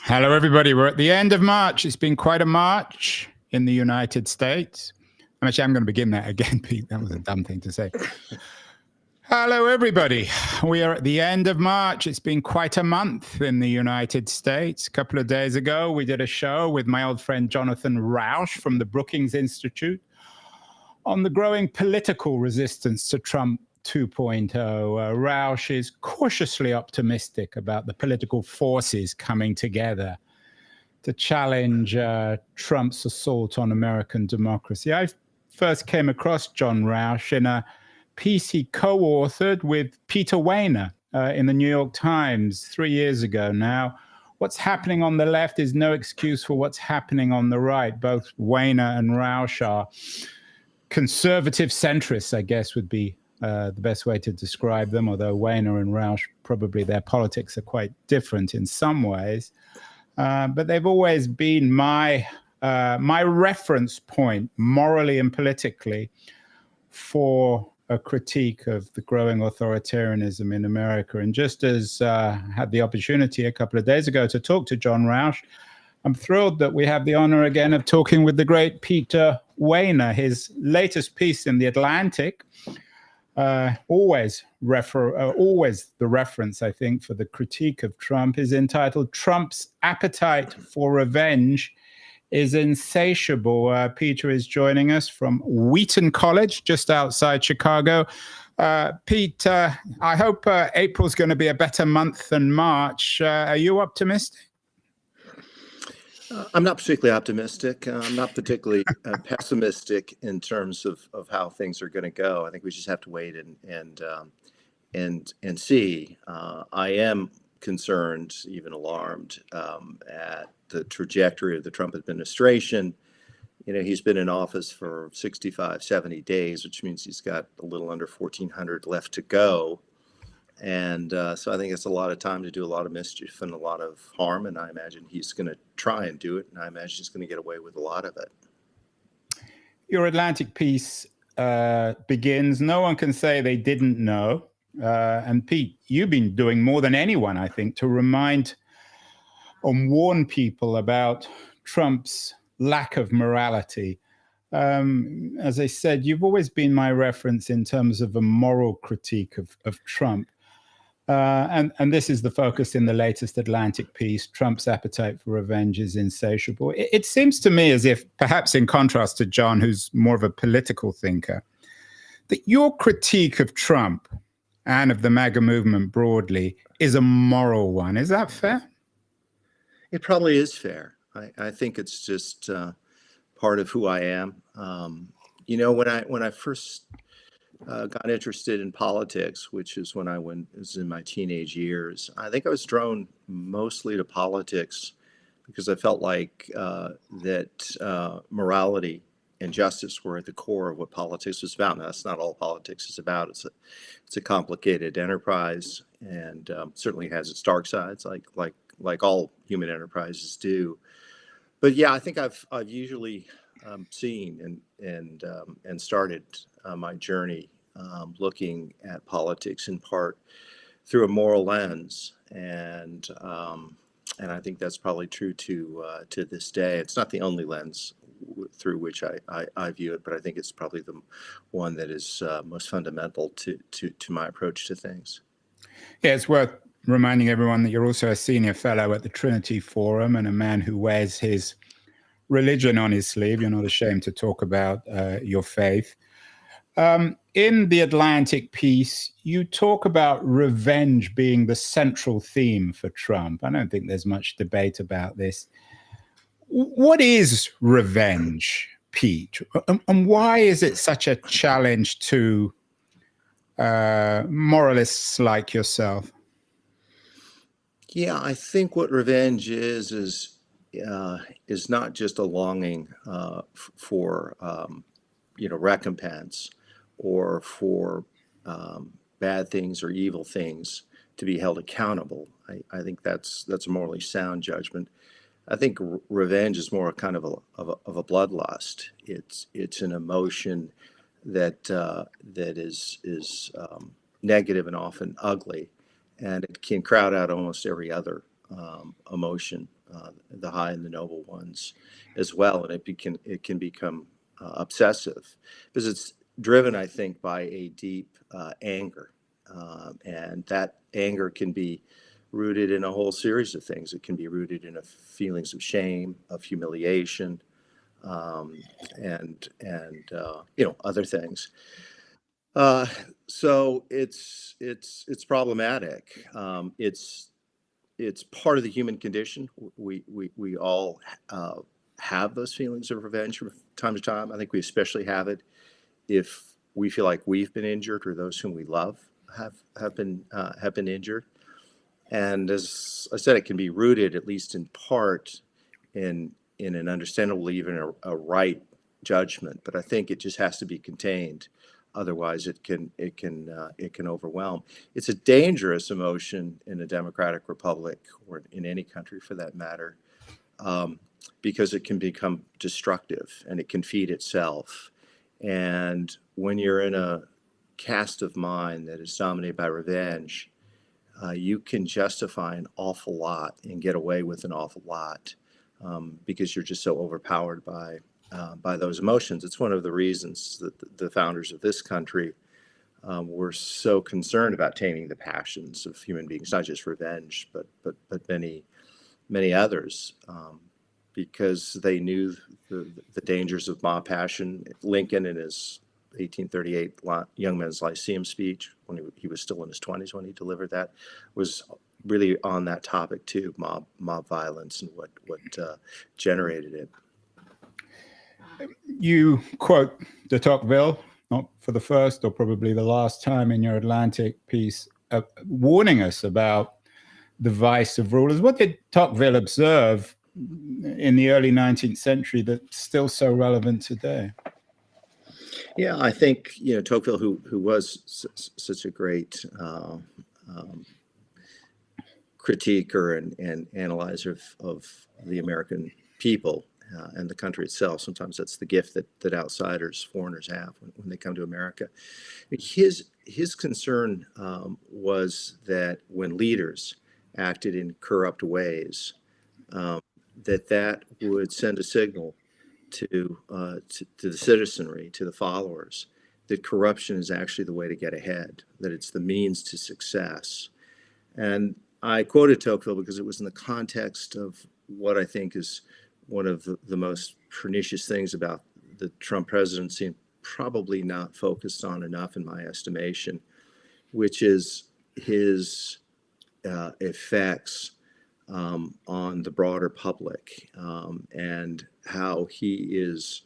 Hello, everybody. We're at the end of March. It's been quite a March in the United States. I'm going to begin that again, Pete. That was a dumb thing to say. Hello, everybody. We are at the end of March. It's been quite a month in the United States. A couple of days ago, we did a show with my old friend Jonathan Rauch from the Brookings Institute on the growing political resistance to Trump 2.0. Rauch is cautiously optimistic about the political forces coming together to challenge Trump's assault on American democracy. I first came across John Rauch in a piece he co-authored with Peter Wehner in the New York Times 3 years ago now. What's happening on the left is no excuse for what's happening on the right. Both Wehner and Rauch are conservative centrists, I guess, would be the best way to describe them, although Wehner and Rauch, probably their politics are quite different in some ways. But they've always been my reference point, morally and politically, for a critique of the growing authoritarianism in America. And just as I had the opportunity a couple of days ago to talk to John Rauch, I'm thrilled that we have the honor again of talking with the great Peter Wehner. His latest piece in The Atlantic, always the reference, I think, for the critique of Trump, is entitled "Trump's Appetite for Revenge is Insatiable." Peter is joining us from Wheaton College, just outside Chicago. Pete, I hope April's going to be a better month than March. Are you optimistic? I'm not particularly optimistic. I'm not particularly pessimistic in terms of how things are going to go. I think we just have to wait and see. I am concerned, even alarmed, at the trajectory of the Trump administration. You know, he's been in office for 65, 70 days, which means he's got a little under 1,400 left to go. And so I think it's a lot of time to do a lot of mischief and a lot of harm. And I imagine he's going to try and do it. And I imagine he's going to get away with a lot of it. Your Atlantic piece begins, "No one can say they didn't know." And Pete, you've been doing more than anyone, I think, to remind and warn people about Trump's lack of morality. As I said, you've always been my reference in terms of a moral critique of Trump. And this is the focus in the latest Atlantic piece. Trump's appetite for revenge is insatiable. It seems to me as if, perhaps in contrast to John, who's more of a political thinker, that your critique of Trump and of the MAGA movement broadly is a moral one. Is that fair? It probably is fair. I think it's just part of who I am. You know, when I first got interested in politics, which is when I was in my teenage years, I think I was drawn mostly to politics because I felt like that morality and justice were at the core of what politics was about. Now, that's not all politics is about. It's a complicated enterprise, and certainly has its dark sides, like all human enterprises do. But yeah, I think I've usually seen and started my journey looking at politics in part through a moral lens, and I think that's probably true to this day. It's not the only lens through which I view it, but I think it's probably the one that is most fundamental to my approach to things. Yeah, it's worth reminding everyone that you're also a senior fellow at the Trinity Forum and a man who wears his religion on his sleeve. You're not ashamed to talk about your faith. In the Atlantic piece, you talk about revenge being the central theme for Trump. I don't think there's much debate about this. What is revenge, Pete? And why is it such a challenge to moralists like yourself? Yeah, I think what revenge is not just a longing for recompense or for bad things or evil things to be held accountable. I think that's a morally sound judgment. I think revenge is more a kind of a bloodlust. It's an emotion that is negative and often ugly, and it can crowd out almost every other emotion the high and the noble ones as well, and it can become obsessive because it's driven, I think, by a deep anger, and that anger can be rooted in a whole series of things. It can be rooted in feelings of shame, of humiliation, and other things. Uh, so it's problematic. It's part of the human condition. We all have those feelings of revenge from time to time. I think we especially have it if we feel like we've been injured or those whom we love have been injured. And as I said, it can be rooted, at least in part, in an understandable, even a right judgment. But I think it just has to be contained. Otherwise, it can overwhelm. It's a dangerous emotion in a democratic republic, or in any country for that matter, because it can become destructive and it can feed itself. And when you're in a cast of mind that is dominated by revenge, you can justify an awful lot and get away with an awful lot, because you're just so overpowered by those emotions. It's one of the reasons that the founders of this country were so concerned about taming the passions of human beings, not just revenge, but many others, because they knew the dangers of mob passion. Lincoln, in his 1838 Young Men's Lyceum speech, when he was still in his 20s when he delivered that, was really on that topic too, mob violence and what generated it. You quote de Tocqueville, not for the first or probably the last time in your Atlantic piece, warning us about the vice of rulers. What did Tocqueville observe in the early 19th century that's still so relevant today? Yeah, I think, Tocqueville, who was such a great critiquer and analyzer of the American people and the country itself. Sometimes that's the gift that outsiders, foreigners have when they come to America. His concern was that when leaders acted in corrupt ways, that would send a signal to the citizenry, to the followers, that corruption is actually the way to get ahead, that it's the means to success. And I quoted Tocqueville because it was in the context of what I think is one of the most pernicious things about the Trump presidency, and probably not focused on enough in my estimation, which is his effects on the broader public, and how he is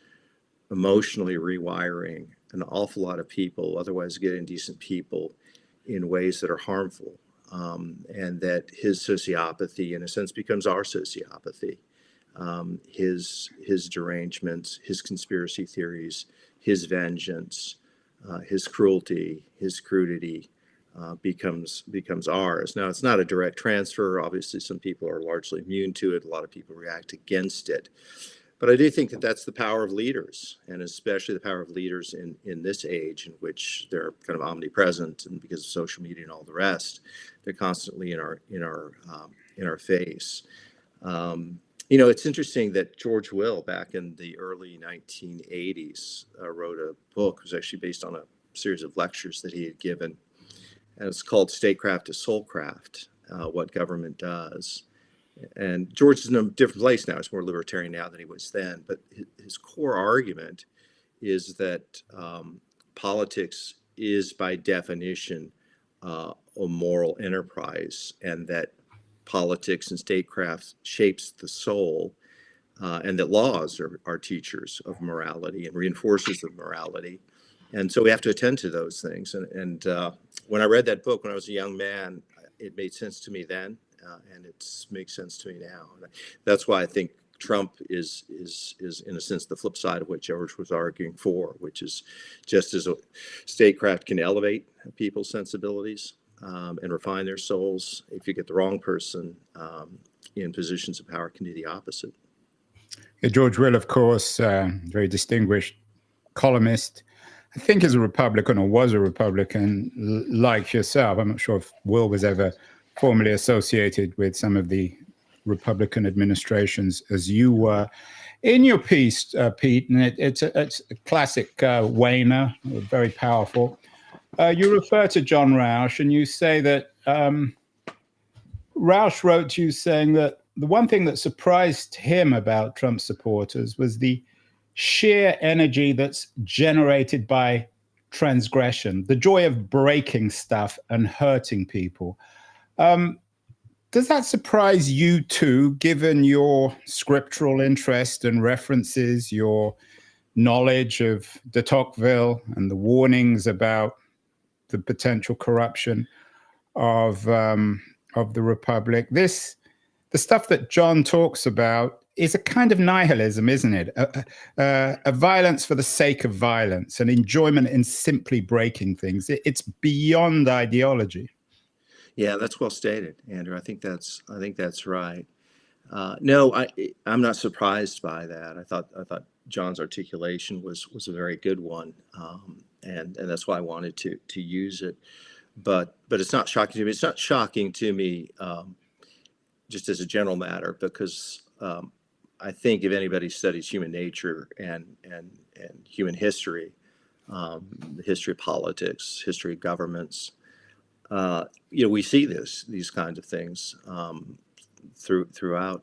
emotionally rewiring an awful lot of people, otherwise good and decent people, in ways that are harmful, and that his sociopathy, in a sense, becomes our sociopathy. His derangements, his conspiracy theories, his vengeance, his cruelty, his crudity, becomes ours. Now, it's not a direct transfer. Obviously, some people are largely immune to it. A lot of people react against it. But I do think that that's the power of leaders, and especially the power of leaders in this age, in which they're kind of omnipresent, and because of social media and all the rest, they're constantly in our face. It's interesting that George Will, back in the early 1980s, wrote a book. It was actually based on a series of lectures that he had given, and it's called Statecraft to Soulcraft, What Government Does. And George is in a different place now. He's more libertarian now than he was then. But his core argument is that politics is, by definition, a moral enterprise, and that politics and statecraft shapes the soul, and that laws are teachers of morality and reinforcers of morality. And so we have to attend to those things. And when I read that book when I was a young man, it made sense to me then, and it makes sense to me now. And that's why I think Trump is in a sense the flip side of what George was arguing for, which is just as a statecraft can elevate people's sensibilities and refine their souls, if you get the wrong person in positions of power, can do the opposite. George Will, of course, very distinguished columnist. I think is a Republican, or was a Republican, like yourself. I'm not sure if Will was ever formally associated with some of the Republican administrations as you were. In your piece, Pete, and it's a classic Wehner, very powerful, you refer to John Roush, and you say that Roush wrote to you saying that the one thing that surprised him about Trump supporters was the sheer energy that's generated by transgression, the joy of breaking stuff and hurting people. Does that surprise you too, given your scriptural interest and references, your knowledge of de Tocqueville and the warnings about the potential corruption of the Republic? The stuff that John talks about is a kind of nihilism, isn't it? A violence for the sake of violence, an enjoyment in simply breaking things. It's beyond ideology. Yeah, that's well stated, Andrew. I think that's right. No, I'm not surprised by that. I thought John's articulation was a very good one, and that's why I wanted to use it. But it's not shocking to me. It's not shocking to me just as a general matter, because I think if anybody studies human nature and human history, the history of politics, history of governments, we see these kinds of things throughout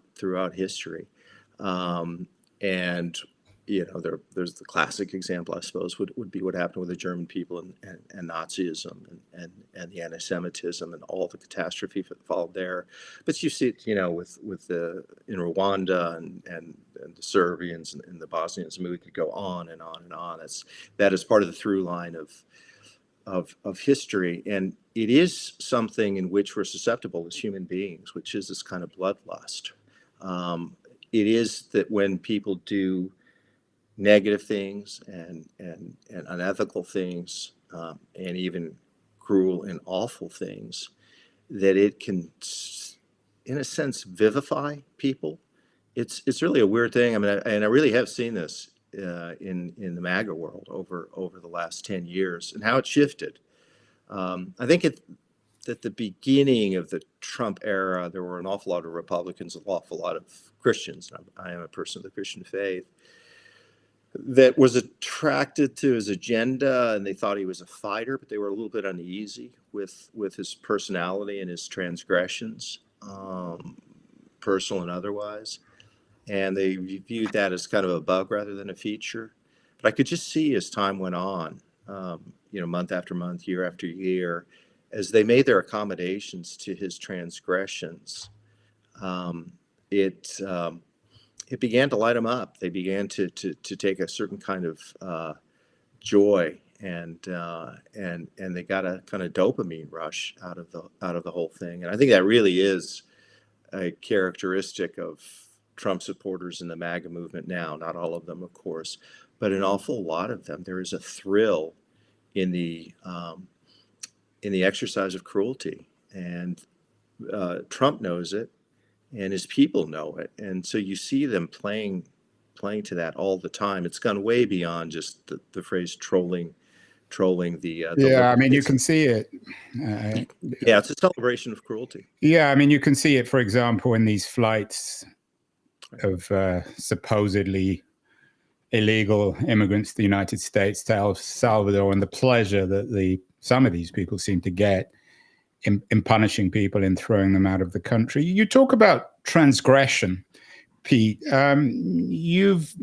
history, and there's the classic example, I suppose, would be what happened with the German people and Nazism and the anti-Semitism and all the catastrophe that followed there. But you see it, in Rwanda and the Serbians and the Bosnians. I mean, we could go on and on and on. That is part of the through line of history, and it is something in which we're susceptible as human beings, which is this kind of bloodlust. It is that when people do negative things and unethical things, and even cruel and awful things, that it can, in a sense, vivify people. It's really a weird thing. I mean, I really have seen this in the MAGA world over the last 10 years and how it shifted. I think at the beginning of the Trump era, there were an awful lot of Republicans, an awful lot of Christians. I am a person of the Christian faith that was attracted to his agenda, and they thought he was a fighter, but they were a little bit uneasy with his personality and his transgressions, personal and otherwise. And they viewed that as kind of a bug rather than a feature. But I could just see as time went on, month after month, year after year, as they made their accommodations to his transgressions, it began to light them up. They began to take a certain kind of joy, and they got a kind of dopamine rush out of the whole thing. And I think that really is a characteristic of Trump supporters in the MAGA movement now. Not all of them, of course, but an awful lot of them. There is a thrill in the exercise of cruelty, and Trump knows it, and his people know it, and so you see them playing to that all the time. It's gone way beyond just the phrase trolling the yeah, I mean, you can see it. Yeah, it's a celebration of cruelty. Yeah, I mean, you can see it, for example, in these flights of supposedly illegal immigrants to the United States, to El Salvador, and the pleasure that some of these people seem to get in punishing people and throwing them out of the country. You talk about transgression, Pete. You've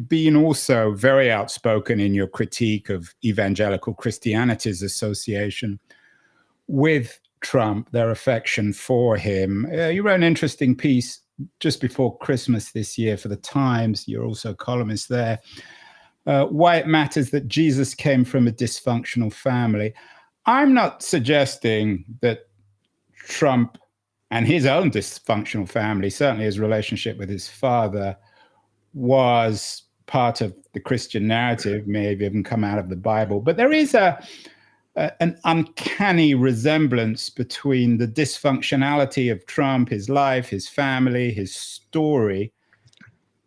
been also very outspoken in your critique of evangelical Christianity's association with Trump, their affection for him. You wrote an interesting piece just before Christmas this year for the Times. You're also a columnist there. Why it matters that Jesus came from a dysfunctional family. I'm not suggesting that Trump and his own dysfunctional family, certainly his relationship with his father, was part of the Christian narrative, may have even come out of the Bible. But there is an uncanny resemblance between the dysfunctionality of Trump, his life, his family, his story,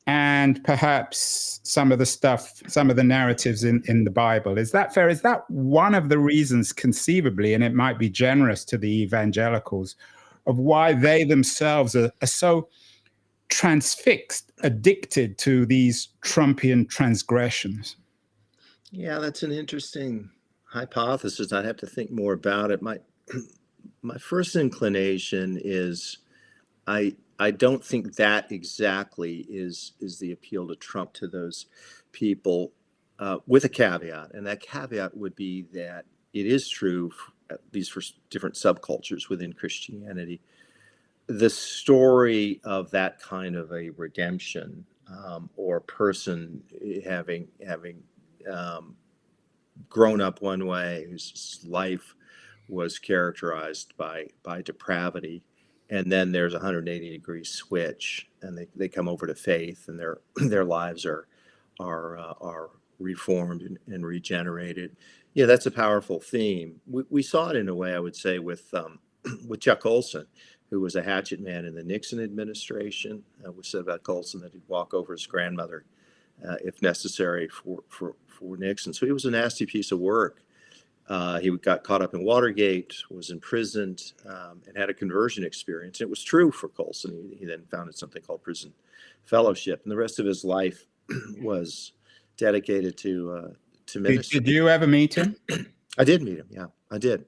and perhaps some of the narratives in the Bible. Is that fair? Is that one of the reasons, conceivably, and it might be generous to the evangelicals, of why they themselves are so transfixed, addicted to these Trumpian transgressions? Yeah, that's an interesting hypothesis. I'd have to think more about it. My first inclination is I don't think that exactly is the appeal to Trump to those people, with a caveat, and that caveat would be that it is true, at least for different subcultures within Christianity, the story of that kind of a redemption, or person having um, grown up one way, whose life was characterized by depravity, and then there's a 180-degree switch, and they come over to faith, and their their lives are reformed and regenerated. Yeah, that's a powerful theme. We saw it in a way, I would say, with with Chuck Colson, who was a hatchet man in the Nixon administration. We said about Colson that he'd walk over his grandmother, if necessary, for Nixon. So he was a nasty piece of work. He got caught up in Watergate, was imprisoned, and had a conversion experience. It was true for Colson. He then founded something called Prison Fellowship, and the rest of his life was dedicated to ministry. Did you ever meet him? I did meet him. Yeah, I did.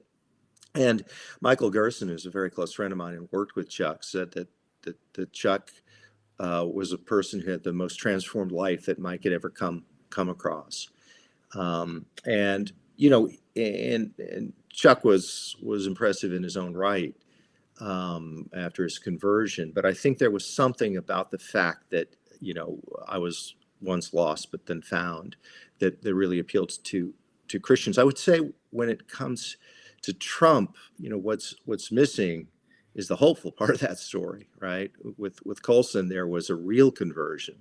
And Michael Gerson, who's a very close friend of mine and worked with Chuck, said that Chuck was a person who had the most transformed life that Mike had ever come across. And you know, and Chuck was impressive in his own right, after his conversion. But I think there was something about the fact that, you know, I was once lost but then found, that really appealed to Christians. I would say when it comes to Trump, you know, what's missing is the hopeful part of that story, right? With Colson, there was a real conversion,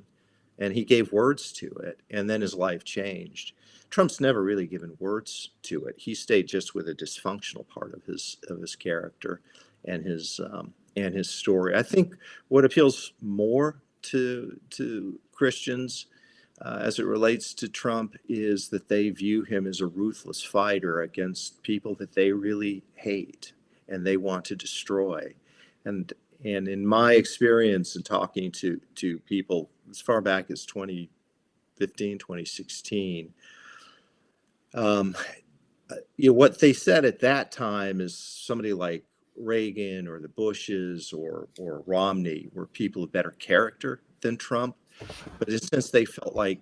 and he gave words to it, and then his life changed. Trump's never really given words to it. He stayed just with a dysfunctional part of his character and his story. I think what appeals more to Christians, as it relates to Trump, is that they view him as a ruthless fighter against people that they really hate and they want to destroy. And in my experience in talking to people as far back as 2015, 2016, you know, what they said at that time is somebody like Reagan or the Bushes or Romney were people of better character than Trump. But in a sense, they felt like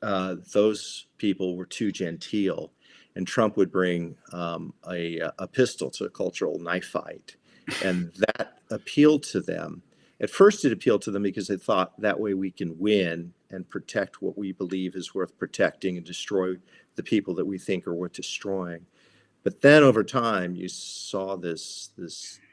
those people were too genteel, and Trump would bring a pistol to a cultural knife fight, and that appealed to them. At first, it appealed to them because they thought that way we can win and protect what we believe is worth protecting and destroy the people that we think are worth destroying. But then over time, you saw this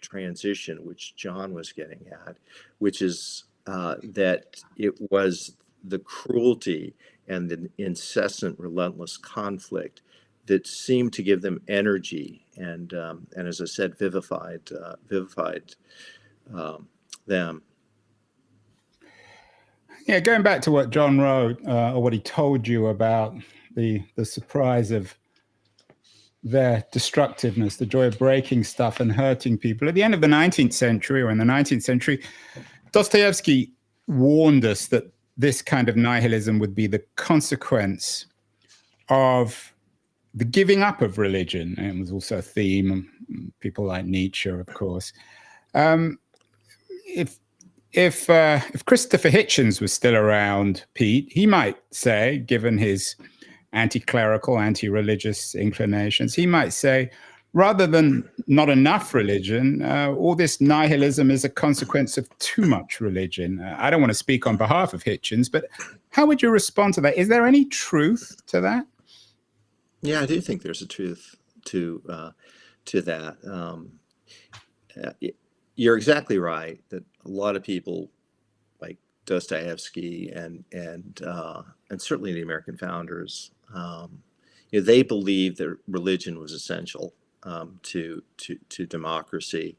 transition, which John was getting at, which is that it was the cruelty and the incessant, relentless conflict that seemed to give them energy and as I said, vivified them. Yeah, going back to what John wrote, or what he told you about the surprise of their destructiveness, the joy of breaking stuff and hurting people. At the end of the 19th century, or in the 19th century, Dostoevsky warned us that this kind of nihilism would be the consequence of the giving up of religion. And it was also a theme of people like Nietzsche, of course. If Christopher Hitchens was still around, Pete, he might say, given his anti-clerical, anti-religious inclinations, he might say, rather than not enough religion, all this nihilism is a consequence of too much religion. I don't want to speak on behalf of Hitchens, but how would you respond to that? Is there any truth to that? Yeah, I do think there's a truth to that. You're exactly right that a lot of people like Dostoevsky and certainly the American founders, you know, they believed that religion was essential to democracy,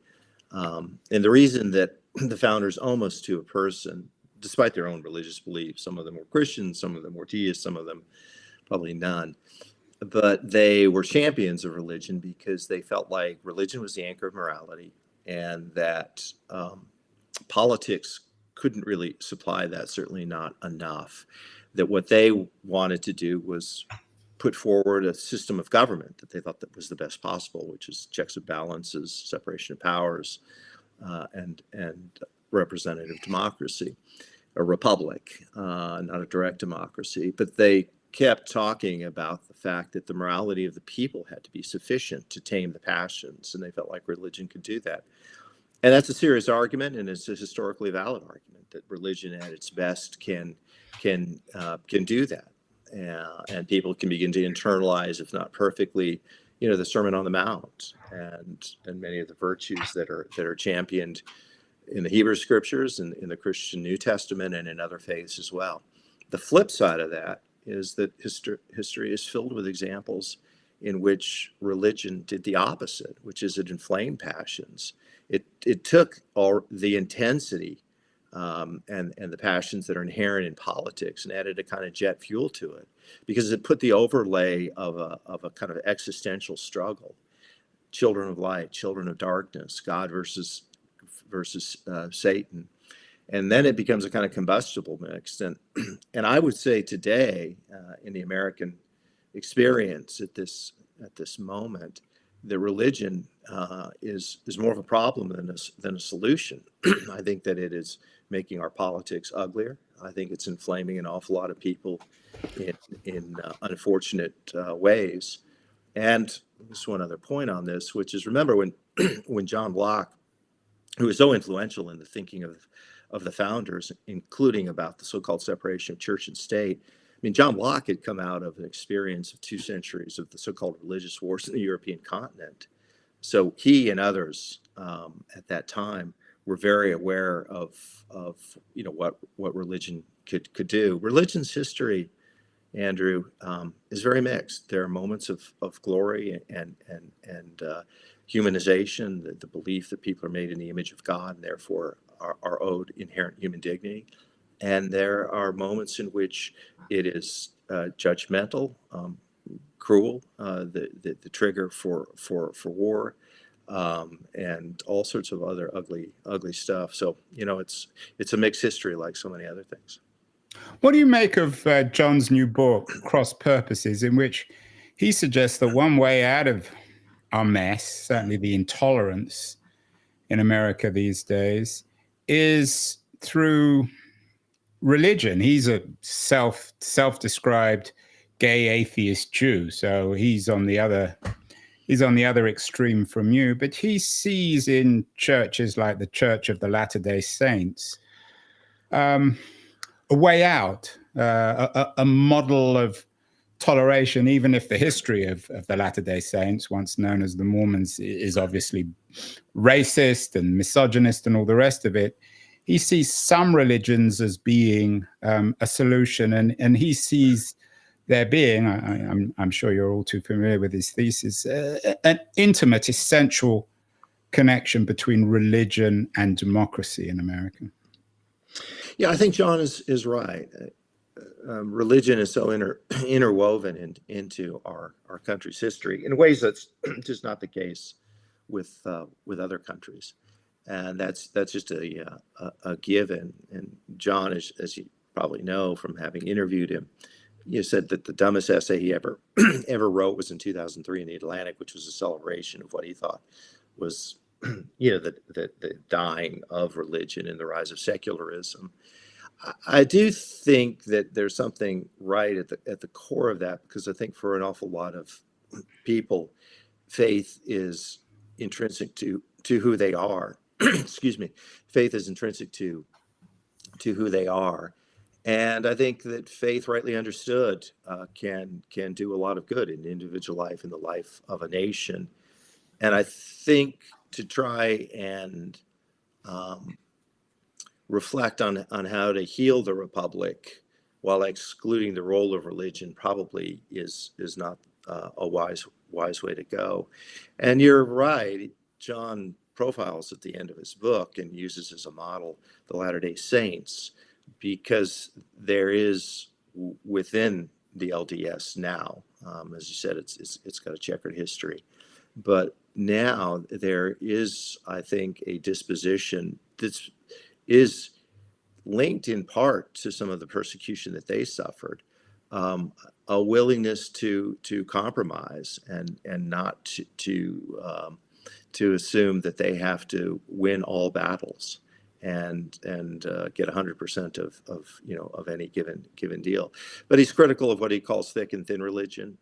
and the reason that the founders, almost to a person, despite their own religious beliefs, some of them were Christians, some of them were theists, some of them probably none, but they were champions of religion because they felt like religion was the anchor of morality. and that politics couldn't really supply that, certainly not enough. That what they wanted to do was put forward a system of government that they thought that was the best possible, which is checks and balances, separation of powers, and representative democracy, a republic, not a direct democracy. But they kept talking about the fact that the morality of the people had to be sufficient to tame the passions, and they felt like religion could do that. And that's a serious argument, and it's a historically valid argument that religion at its best can do that, and people can begin to internalize, if not perfectly, the Sermon on the Mount and many of the virtues that are championed in the Hebrew Scriptures and in the Christian New Testament and in other faiths as well. The flip side of that is that history is filled with examples in which religion did the opposite, which is it inflamed passions. It took all the intensity and the passions that are inherent in politics and added a kind of jet fuel to it, because it put the overlay of a kind of existential struggle: children of light, children of darkness, God versus Satan, and then it becomes a kind of combustible mix. And I would say today, in the American experience at this moment, the religion is more of a problem than a solution. I think that it is making our politics uglier. I think it's inflaming an awful lot of people in unfortunate ways. And just one other point on this, which is, remember when John Locke, who was so influential in the thinking of the founders, including about the so-called separation of church and state. I mean, John Locke had come out of an experience of 2 centuries of the so-called religious wars in the European continent. So he and others at that time were very aware of what religion could do. Religion's history, Andrew, is very mixed. There are moments of glory and humanization, the belief that people are made in the image of God and therefore are owed inherent human dignity. And there are moments in which it is judgmental, cruel, the trigger for war, and all sorts of other ugly stuff. So it's a mixed history, like so many other things. What do you make of John's new book, Cross Purposes, in which he suggests that one way out of our mess, certainly the intolerance in America these days, is through religion? He's a self-described gay atheist Jew, so he's on the other extreme from you. But he sees in churches like the Church of the Latter-day Saints a way out, a model of toleration, even if the history of the Latter-day Saints, once known as the Mormons, is obviously racist and misogynist and all the rest of it. He sees some religions as being a solution, and he sees there being, I'm sure you're all too familiar with his thesis, an intimate, essential connection between religion and democracy in America. Yeah, I think John is right. Religion is so interwoven into our country's history in ways that's just not the case with other countries, and that's just a given. And John, as you probably know from having interviewed him, said that the dumbest essay he ever wrote was in 2003 in the Atlantic, which was a celebration of what he thought was the dying of religion and the rise of secularism. I do think that there's something right at the core of that, because I think for an awful lot of people, faith is intrinsic to who they are. Excuse me. Faith is intrinsic to who they are, and I think that faith, rightly understood, can do a lot of good in individual life, in the life of a nation. And I think to try and reflect on how to heal the republic while excluding the role of religion probably is not a wise way to go. And you're right, John profiles at the end of his book and uses as a model the Latter-day Saints, because there is within the LDS now, as you said, it's got a checkered history, but now there is, I think, a disposition that is linked in part to some of the persecution that they suffered, a willingness to compromise and not to assume that they have to win all battles and get 100% of any given deal. But he's critical of what he calls thick and thin religion.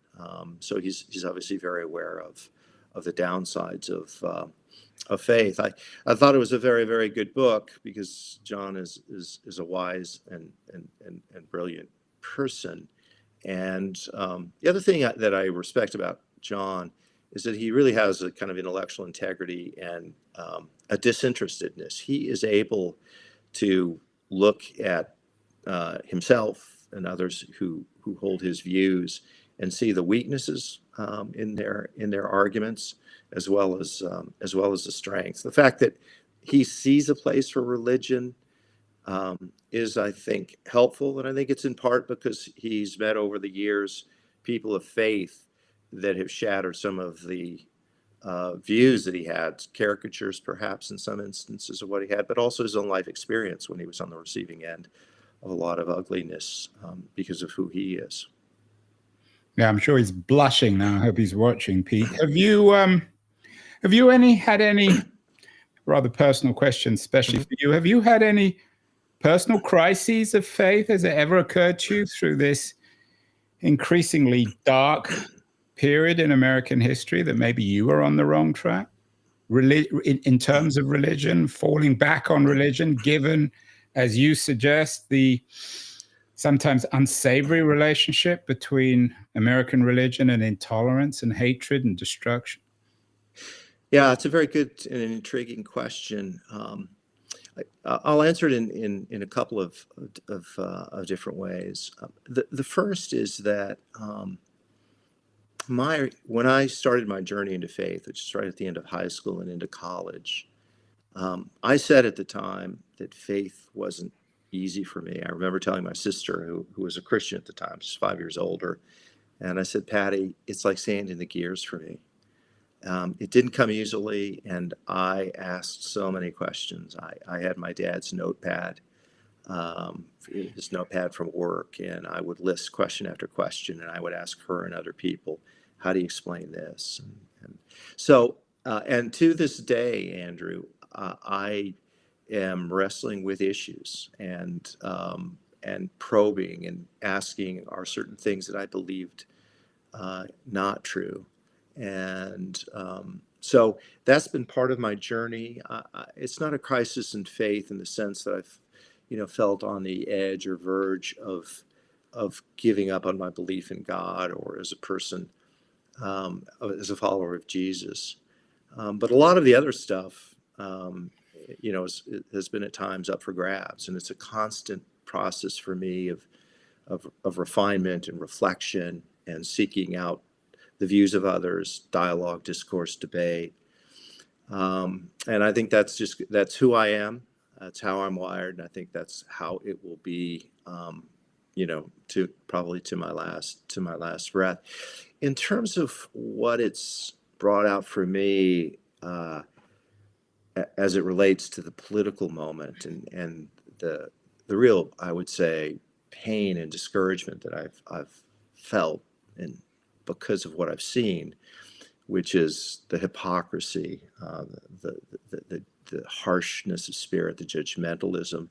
So he's obviously very aware of the downsides of faith. I thought it was a very, very good book because John is a wise and brilliant person. And the other thing that I respect about John is that he really has a kind of intellectual integrity and a disinterestedness. He is able to look at himself and others who hold his views and see the weaknesses in their arguments, as well as the strengths. The fact that he sees a place for religion is, I think, helpful, and I think it's in part because he's met over the years people of faith that have shattered some of the views that he had, caricatures perhaps in some instances of what he had, but also his own life experience when he was on the receiving end of a lot of ugliness because of who he is. Yeah, I'm sure he's blushing now. I hope he's watching, Pete. Have you had any rather personal questions, especially for you? Have you had any personal crises of faith? Has it ever occurred to you through this increasingly dark period in American history that maybe you were on the wrong track in terms of religion, falling back on religion, given, as you suggest, the sometimes unsavory relationship between American religion and intolerance and hatred and destruction? Yeah, it's a very good and intriguing question. I'll answer it in a couple of different ways. The first is that when I started my journey into faith, which is right at the end of high school and into college, I said at the time that faith wasn't easy for me. I remember telling my sister, who was a Christian at the time, she's 5 years older, and I said, Patty, it's like sand in the gears for me. It didn't come easily, and I asked so many questions. I had my dad's notepad, his notepad from work, and I would list question after question, and I would ask her and other people, how do you explain this? And to this day, Andrew, I am wrestling with issues and probing and asking, are certain things that I believed not true? And so that's been part of my journey. It's not a crisis in faith in the sense that I've, felt on the edge or verge of giving up on my belief in God or as a person, as a follower of Jesus. But a lot of the other stuff, has been at times up for grabs, and it's a constant process for me of refinement and reflection and seeking out the views of others, dialogue, discourse, debate. And I think that's who I am. That's how I'm wired. And I think that's how it will be, to my last breath. In terms of what it's brought out for me, as it relates to the political moment and the real, I would say, pain and discouragement that I've felt and because of what I've seen, which is the hypocrisy, the harshness of spirit, the judgmentalism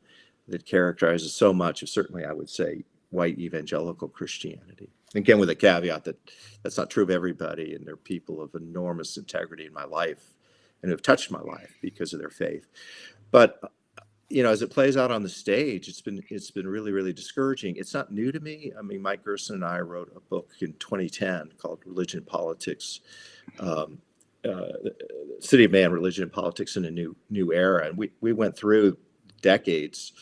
that characterizes so much of, certainly I would say, white evangelical Christianity. Again, with a caveat that that's not true of everybody, and there are people of enormous integrity in my life and have touched my life because of their faith. But as it plays out on the stage, it's been really, really discouraging. It's not new to me. I mean, Mike Gerson and I wrote a book in 2010 called Religion and Politics, City of Man, Religion and Politics in a New Era. And we went through decades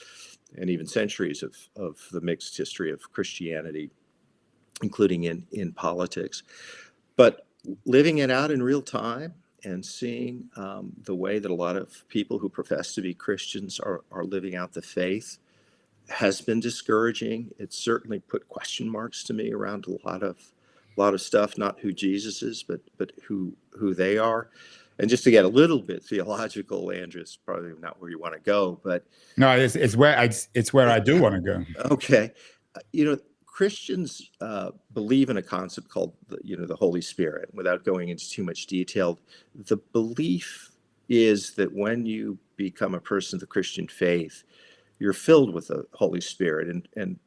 and even centuries of the mixed history of Christianity, including in politics. But living it out in real time and seeing the way that a lot of people who profess to be Christians are living out the faith has been discouraging. It certainly put question marks to me around a lot of lot of stuff, not who Jesus is, but who they are. And just to get a little bit theological, Andrew, it's probably not where you want to go, but No, it's where I do want to go. okay. Christians believe in a concept called the Holy Spirit. Without going into too much detail, the belief is that when you become a person of the Christian faith, you're filled with the Holy Spirit. And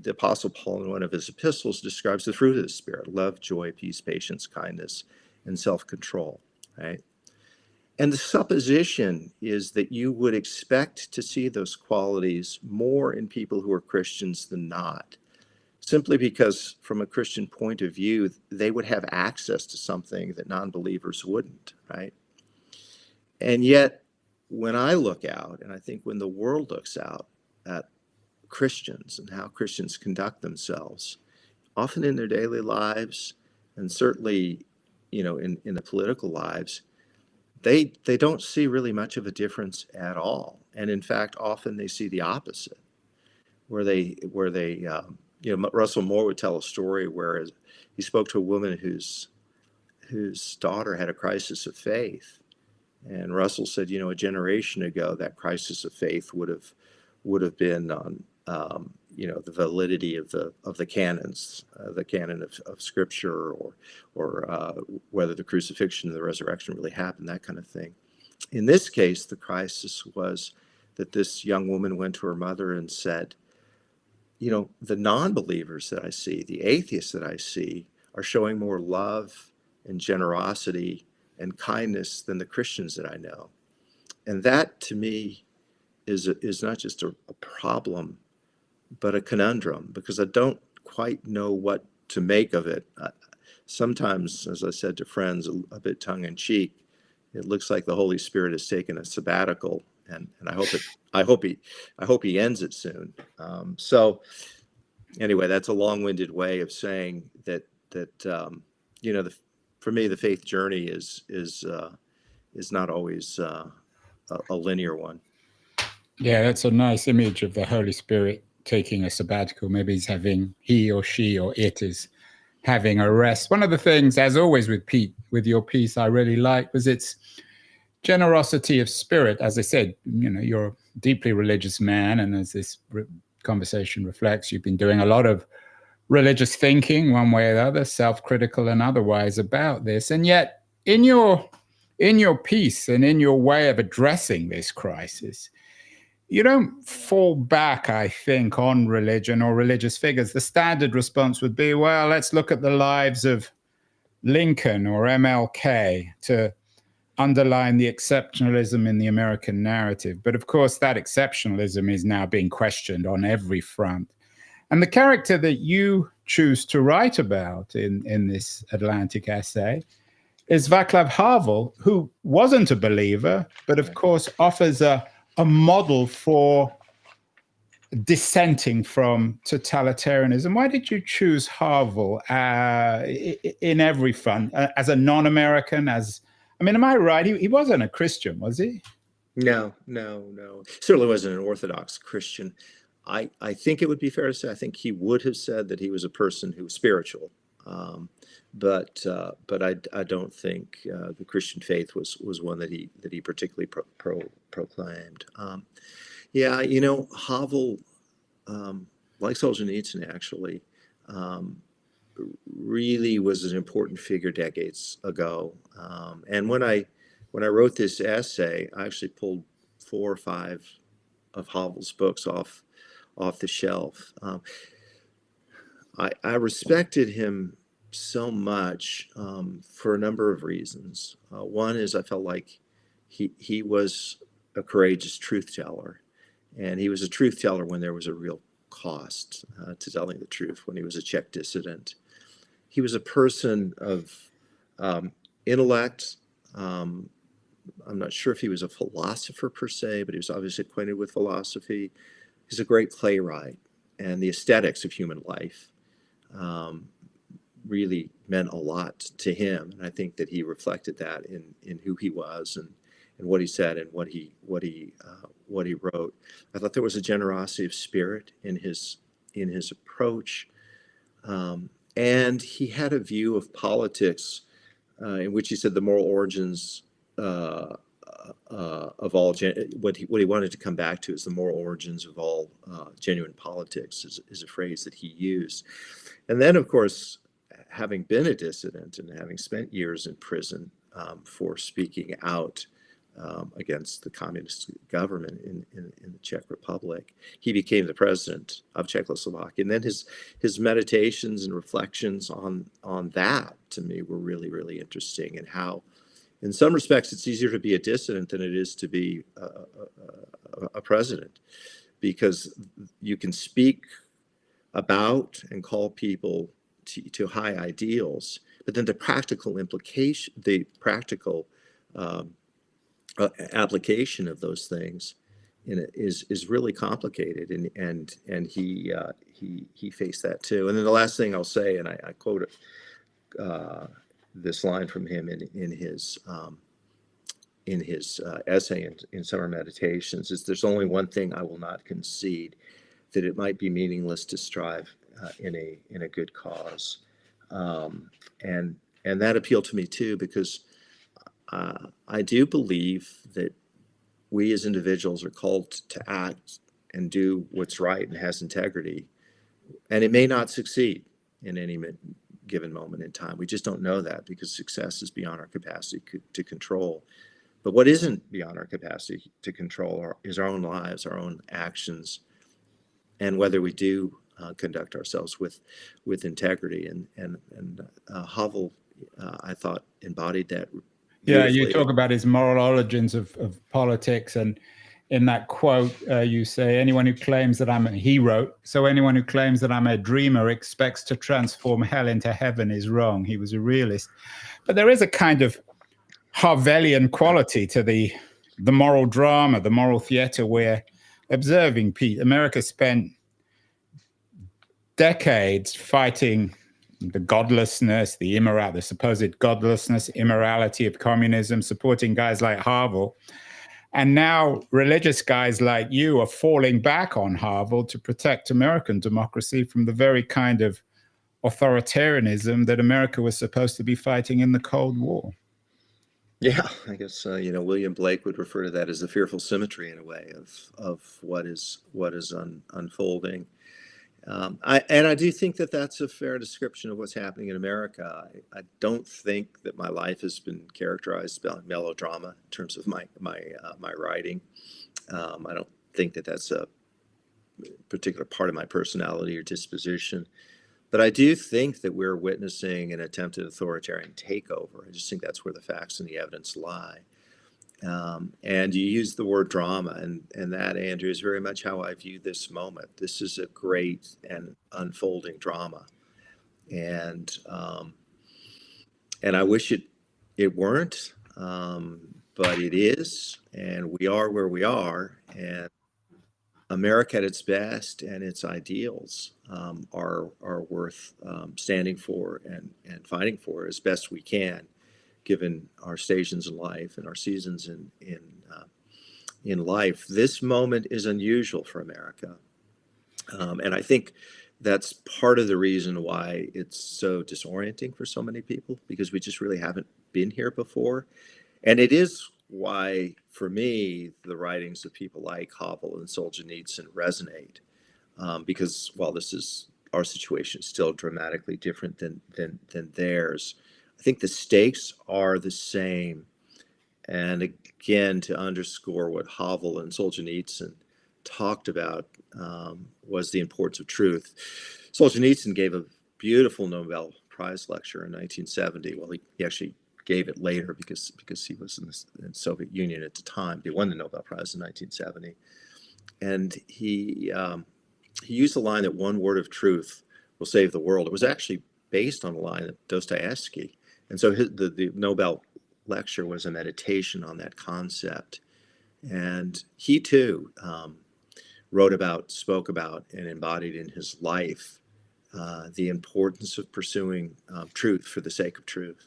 the Apostle Paul, in one of his epistles, describes the fruit of the Spirit: love, joy, peace, patience, kindness, and self-control, right? And the supposition is that you would expect to see those qualities more in people who are Christians than not, simply because from a Christian point of view, they would have access to something that non-believers wouldn't, right? And yet, when I look out, and I think when the world looks out at Christians and how Christians conduct themselves, often in their daily lives, and certainly, in the political lives, they don't see really much of a difference at all. And in fact, often they see the opposite, where they Russell Moore would tell a story where he spoke to a woman whose daughter had a crisis of faith, and Russell said, a generation ago, that crisis of faith would have been on the validity of the canons, the canon of Scripture, or whether the crucifixion and the resurrection really happened, that kind of thing. In this case, the crisis was that this young woman went to her mother and said, the non-believers that I see, the atheists that I see, are showing more love and generosity and kindness than the Christians that I know. And that, to me, is not just a problem, but a conundrum, because I don't quite know what to make of it. Sometimes, as I said to friends, a bit tongue-in-cheek, it looks like the Holy Spirit has taken a sabbatical, and I hope he ends it soon. So anyway, that's a long-winded way of saying that for me, the faith journey is not always a linear one. Yeah, that's a nice image of the Holy Spirit taking a sabbatical. Maybe he or she or it is having a rest. One of the things, as always with Pete, with your piece, I really liked was its generosity of spirit. As I said, you're a deeply religious man, and as this conversation reflects, you've been doing a lot of religious thinking, one way or the other, self-critical and otherwise, about this. And yet, in your piece and in your way of addressing this crisis, you don't fall back, I think, on religion or religious figures. The standard response would be, well, let's look at the lives of Lincoln or MLK to underline the exceptionalism in the American narrative. But of course, that exceptionalism is now being questioned on every front. And the character that you choose to write about in this Atlantic essay is Václav Havel, who wasn't a believer, but of course offers a model for dissenting from totalitarianism. Why did you choose Havel in every front, as a non-American, am I right? He wasn't a Christian, was he? No. Certainly wasn't an Orthodox Christian. I think it would be fair to say, I think he would have said that he was a person who was spiritual. But I don't think the Christian faith was one that he particularly proclaimed. Havel, like Solzhenitsyn, actually, really was an important figure decades ago. And when I wrote this essay, I actually pulled 4 or 5 of Havel's books off the shelf. I respected him so much for a number of reasons. One is I felt like he was a courageous truth teller, and he was a truth teller when there was a real cost to telling the truth, when he was a Czech dissident. He was a person of intellect. I'm not sure if he was a philosopher per se, but he was obviously acquainted with philosophy. He's a great playwright, and the aesthetics of human life really meant a lot to him. And I think that he reflected that in who he was and what he said and what he wrote. I thought there was a generosity of spirit in his approach. And he had a view of politics in which he said the moral origins of all what he wanted to come back to is the moral origins of all genuine politics is a phrase that he used. And then, of course, having been a dissident and having spent years in prison for speaking out against the communist government in the Czech Republic, he became the president of Czechoslovakia. And then his meditations and reflections on that, to me, were really, really interesting, and how, in some respects, it's easier to be a dissident than it is to be a president, because you can speak about and call people to high ideals, but then the practical implication, the practical application of those things is really complicated, and he faced that too. And then the last thing I'll say, and I quote this line from him in his essay in Summer Meditations, is, "There's only one thing I will not concede, that it might be meaningless to strive in a good cause," and that appealed to me too, because I do believe that we as individuals are called to act and do what's right and has integrity, and it may not succeed in any given moment in time. We just don't know that, because success is beyond our capacity to control. But what isn't beyond our capacity to control is our own lives, our own actions, and whether we do conduct ourselves with integrity. And Havel, I thought, embodied that. Yeah, you talk about his moral origins of politics, and in that quote, you say, anyone who claims that he wrote, so anyone who claims that I'm a dreamer expects to transform hell into heaven is wrong. He was a realist. But there is a kind of Havelian quality to the moral drama, the moral theater we're observing, Pete. America spent decades fighting the godlessness, the supposed godlessness, immorality of communism, supporting guys like Havel. And now religious guys like you are falling back on Havel to protect American democracy from the very kind of authoritarianism that America was supposed to be fighting in the Cold War. Yeah, I guess William Blake would refer to that as the fearful symmetry, in a way, of what is unfolding. I do think that that's a fair description of what's happening in America. I don't think that my life has been characterized by melodrama in terms of my writing. I don't think that that's a particular part of my personality or disposition. But I do think that we're witnessing an attempted authoritarian takeover. I just think that's where the facts and the evidence lie. And you use the word drama, and that, Andrew, is very much how I view this moment. This is a great and unfolding drama, and I wish it weren't, but it is, and we are where we are, and America at its best and its ideals are worth standing for and fighting for as best we can, given our stations in life and our seasons in life. This moment is unusual for America. And I think that's part of the reason why it's so disorienting for so many people, because we just really haven't been here before. And it is why, for me, the writings of people like Havel and Solzhenitsyn resonate, because while our situation is still dramatically different than theirs, I think the stakes are the same. And again, to underscore what Havel and Solzhenitsyn talked about was the importance of truth. Solzhenitsyn gave a beautiful Nobel Prize lecture in 1970. Well, he actually gave it later because he was in the Soviet Union at the time. He won the Nobel Prize in 1970. And he used the line that one word of truth will save the world. It was actually based on a line of Dostoevsky. And so the Nobel lecture was a meditation on that concept. And he too wrote about, spoke about, and embodied in his life the importance of pursuing truth for the sake of truth.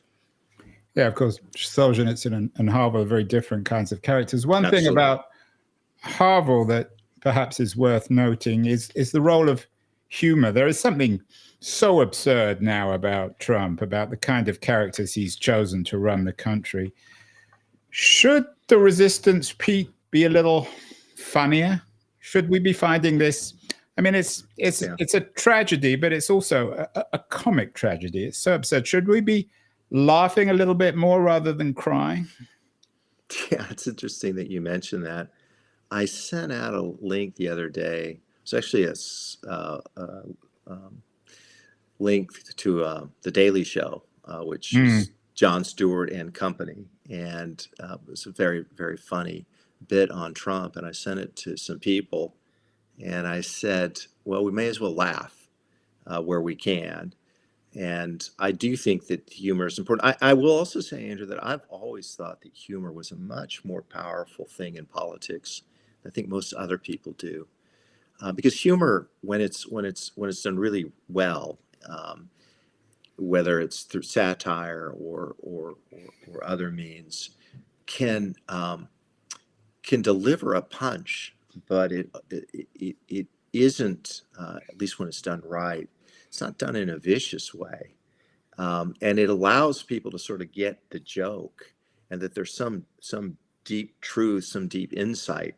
Yeah, of course, Solzhenitsyn and Havel are very different kinds of characters. One Absolutely. thing about Havel that perhaps is worth noting is the role of humor. There is something so absurd now about Trump, about the kind of characters he's chosen to run the country. Should the resistance, Pete, be a little funnier? Should we be finding this? I mean, it's a tragedy, but it's also a comic tragedy. It's so absurd. Should we be laughing a little bit more rather than crying? Yeah, it's interesting that you mentioned that. I sent out a link the other day. It's actually a link to The Daily Show, which is Jon Stewart and company, and it was a very, very funny bit on Trump. And I sent it to some people, and I said, well, we may as well laugh where we can. And I do think that humor is important. I will also say, Andrew, that I've always thought that humor was a much more powerful thing in politics than I think most other people do, because humor, when it's done really well, whether it's through satire or other means, can deliver a punch, but it isn't, at least when it's done right. It's not done in a vicious way, and it allows people to sort of get the joke, and that there's some deep truth, some deep insight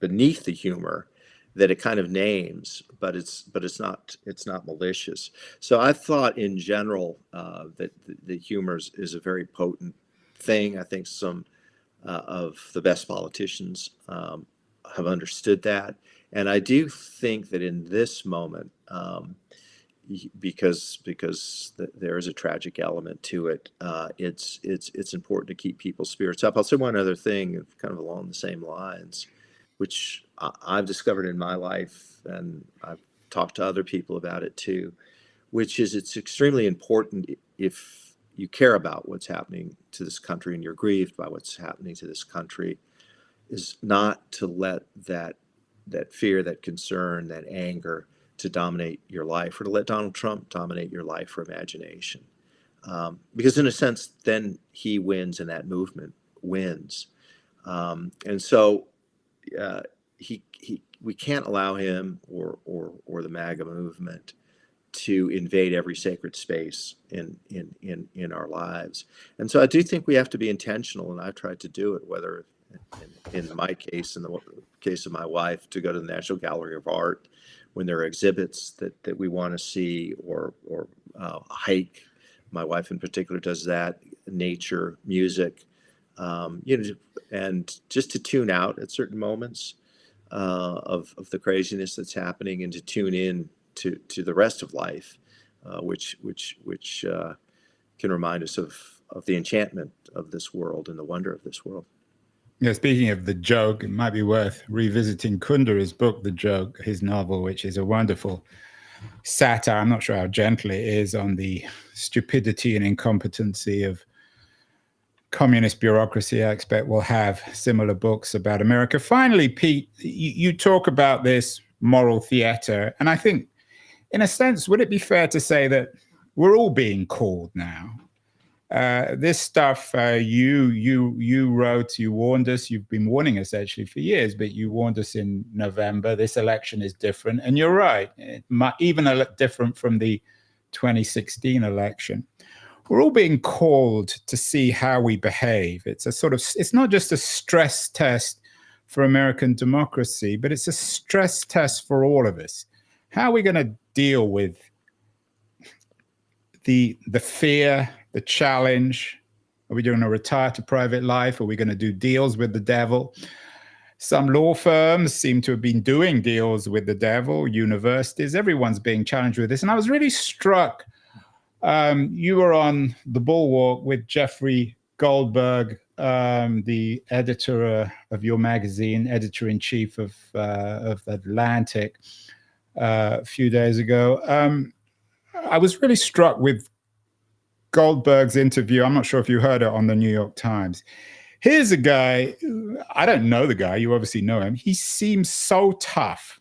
beneath the humor that it kind of names, but it's not malicious. So I thought in general that the humor is a very potent thing. I think some of the best politicians have understood that, and I do think that in this moment, because there is a tragic element to it, it's important to keep people's spirits up. I'll say one other thing, kind of along the same lines, which I've discovered in my life, and I've talked to other people about it too, which is it's extremely important, if you care about what's happening to this country and you're grieved by what's happening to this country, is not to let that fear, that concern, that anger to dominate your life, or to let Donald Trump dominate your life or imagination. Because in a sense, then he wins and that movement wins. And so we can't allow him or the MAGA movement to invade every sacred space in our lives. And so I do think we have to be intentional, and I've tried to do it, whether in my case, in the case of my wife, to go to the National Gallery of Art when there are exhibits that we want to see, or hike. My wife in particular does that. Nature, music, and just to tune out at certain moments of the craziness that's happening, and to tune in to the rest of life, which can remind us of the enchantment of this world and the wonder of this world. Yeah, speaking of the joke, it might be worth revisiting Kundera's book, The Joke, his novel, which is a wonderful satire. I'm not sure how gentle it is on the stupidity and incompetency of communist bureaucracy. I expect we'll have similar books about America. Finally, Pete, you talk about this moral theater, and I think, in a sense, would it be fair to say that we're all being called now? This stuff you wrote, you warned us, you've been warning us actually for years, but you warned us in November, this election is different. And you're right, it might even look different from the 2016 election. We're all being called to see how we behave. It's not just a stress test for American democracy, but it's a stress test for all of us. How are we going to deal with the fear, the challenge? Are we going to retire to private life? Are we going to do deals with the devil? Some law firms seem to have been doing deals with the devil, universities, everyone's being challenged with this. And I was really struck. You were on the Bulwark with Jeffrey Goldberg, the editor of your magazine, editor-in-chief of Atlantic, a few days ago. I was really struck with Goldberg's interview. I'm not sure if you heard it on the New York Times. Here's a guy, I don't know the guy, you obviously know him. He seems so tough,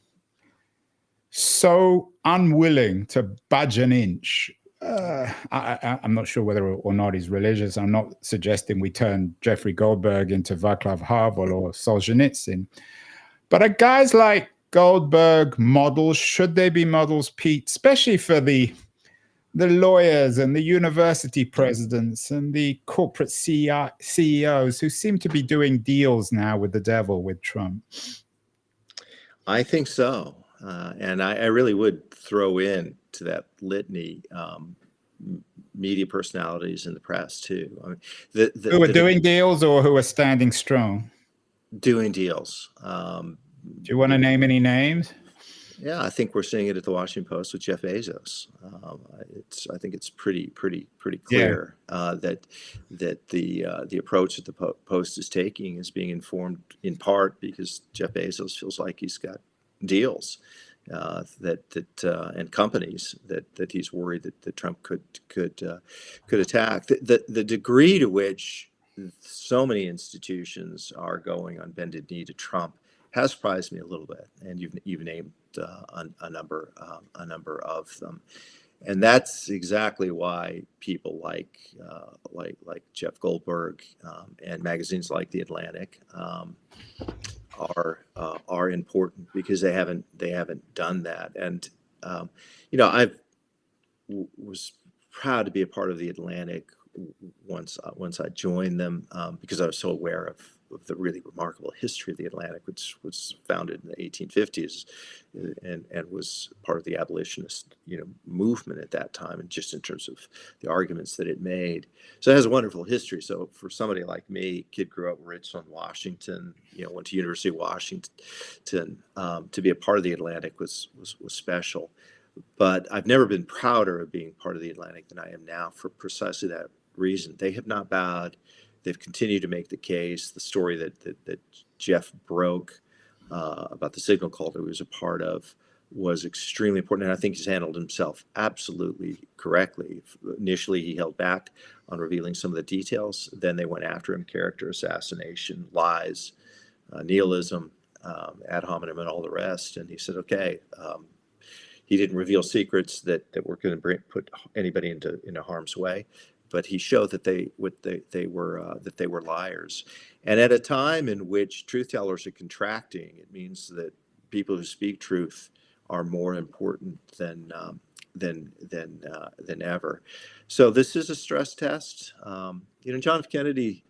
so unwilling to budge an inch. I'm not sure whether or not he's religious. I'm not suggesting we turn Jeffrey Goldberg into Václav Havel or Solzhenitsyn. But guys like Goldberg models? Should they be models, Pete, especially for the lawyers and the university presidents and the corporate CEOs who seem to be doing deals now with the devil, with Trump? I think so. And I really would throw in to that litany media personalities in the press too. I mean, who are doing deals or who are standing strong? Doing deals. Do you want to name any names? Yeah, I think we're seeing it at the Washington Post with Jeff Bezos. I think it's pretty clear that the approach that the Post is taking is being informed in part because Jeff Bezos feels like he's got deals and companies that he's worried that Trump could attack. The degree to which so many institutions are going on bended knee to Trump has surprised me a little bit, and you've named a number of them, and that's exactly why people like Jeff Goldberg and magazines like The Atlantic are important because they haven't done that. And I was proud to be a part of The Atlantic once I joined them because I was so aware of the really remarkable history of The Atlantic, which was founded in the 1850s and was part of the abolitionist movement at that time, and just in terms of the arguments that it made. So it has a wonderful history. So for somebody like me, kid grew up rich on Washington, went to University of Washington, to be a part of The Atlantic was special. But I've never been prouder of being part of The Atlantic than I am now, for precisely that reason. They have not bowed. They've continued to make the case. The story that Jeff broke about the signal call that he was a part of was extremely important, and I think he's handled himself absolutely correctly. Initially, he held back on revealing some of the details. Then they went after him: character assassination, lies, nihilism, ad hominem, and all the rest. And he said, okay. He didn't reveal secrets that were going to put anybody into harm's way, but he showed that they were liars. And at a time in which truth tellers are contracting, it means that people who speak truth are more important than ever. So this is a stress test. John F. Kennedy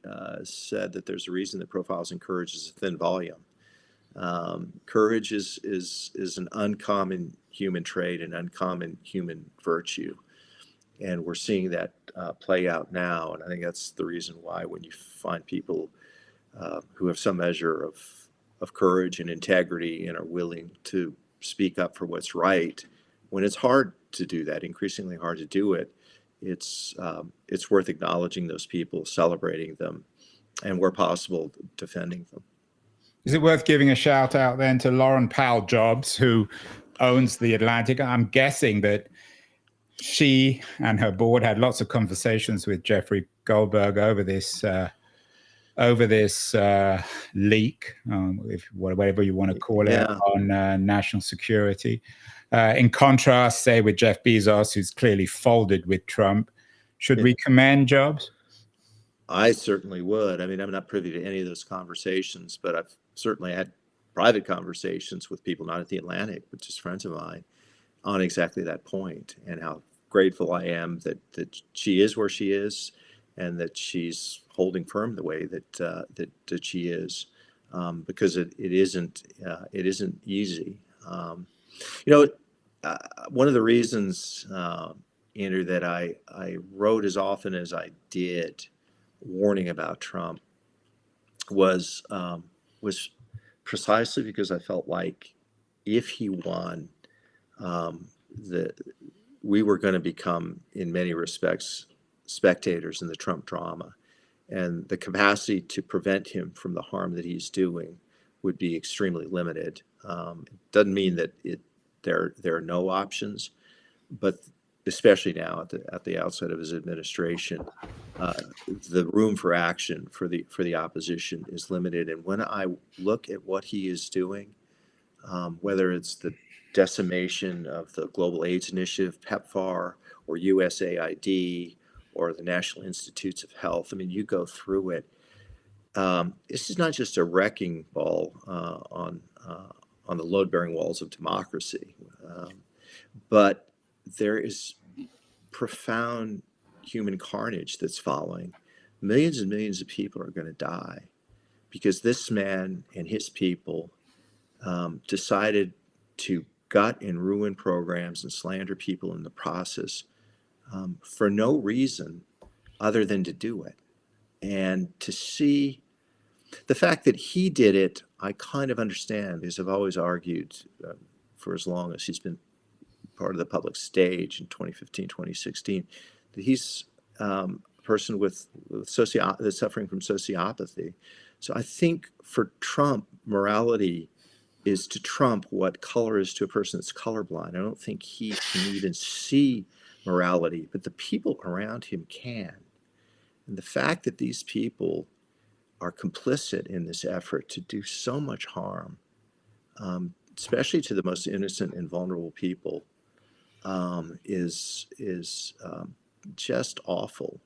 said that there's a reason that profiles encourages a thin volume. Courage is an uncommon human trait, an uncommon human virtue, and we're seeing that play out now. And I think that's the reason why, when you find people who have some measure of courage and integrity and are willing to speak up for what's right, when it's hard to do that, increasingly hard to do it, it's worth acknowledging those people, celebrating them, and where possible, defending them. Is it worth giving a shout out then to Lauren Powell Jobs, who owns The Atlantic? I'm guessing that she and her board had lots of conversations with Jeffrey Goldberg over this leak, whatever you want to call it, on national security. In contrast, say, with Jeff Bezos, who's clearly folded with Trump. Should we commend Jobs? I certainly would. I mean, I'm not privy to any of those conversations, but I've certainly had private conversations with people not at The Atlantic, but just friends of mine, on exactly that point, and how grateful I am that she is where she is, and that she's holding firm the way that she is, because it isn't easy. One of the reasons, Andrew, that I wrote as often as I did, warning about Trump, was precisely because I felt like if he won, we were going to become, in many respects, spectators in the Trump drama, and the capacity to prevent him from the harm that he's doing would be extremely limited. It doesn't mean that there are no options, but especially now at the outset of his administration, the room for action for the opposition is limited. And when I look at what he is doing, whether it's the decimation of the Global AIDS Initiative, PEPFAR, or USAID, or the National Institutes of Health, I mean, you go through it. This is not just a wrecking ball on the load-bearing walls of democracy. But there is profound human carnage that's following. Millions and millions of people are going to die because this man and his people decided to gut and ruin programs and slander people in the process for no reason other than to do it. And to see the fact that he did it, I kind of understand, because I've always argued for as long as he's been part of the public stage in 2015, 2016, that he's a person with that's suffering from sociopathy. So I think for Trump, morality is to Trump what color is to a person that's colorblind. I don't think he can even see morality, but the people around him can. And the fact that these people are complicit in this effort to do so much harm, especially to the most innocent and vulnerable people, is just awful,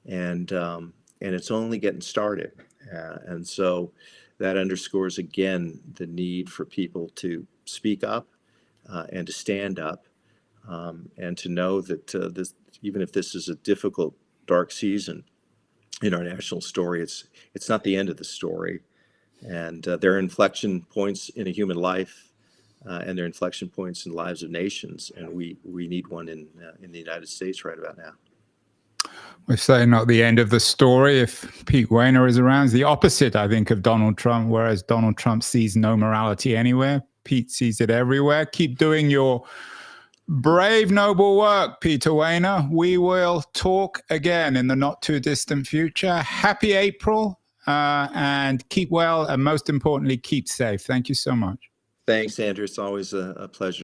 and it's only getting started, and so that underscores again the need for people to speak up and to stand up, and to know that this, even if this is a difficult, dark season in our national story, it's not the end of the story, and there are inflection points in a human life. And there are inflection points in the lives of nations, and we need one in the United States right about now. We're saying not the end of the story if Pete Wehner is around. It's the opposite, I think, of Donald Trump, whereas Donald Trump sees no morality anywhere. Pete sees it everywhere. Keep doing your brave, noble work, Peter Wehner. We will talk again in the not too distant future. Happy April, and keep well, and most importantly, keep safe. Thank you so much. Thanks, Andrew. It's always a pleasure.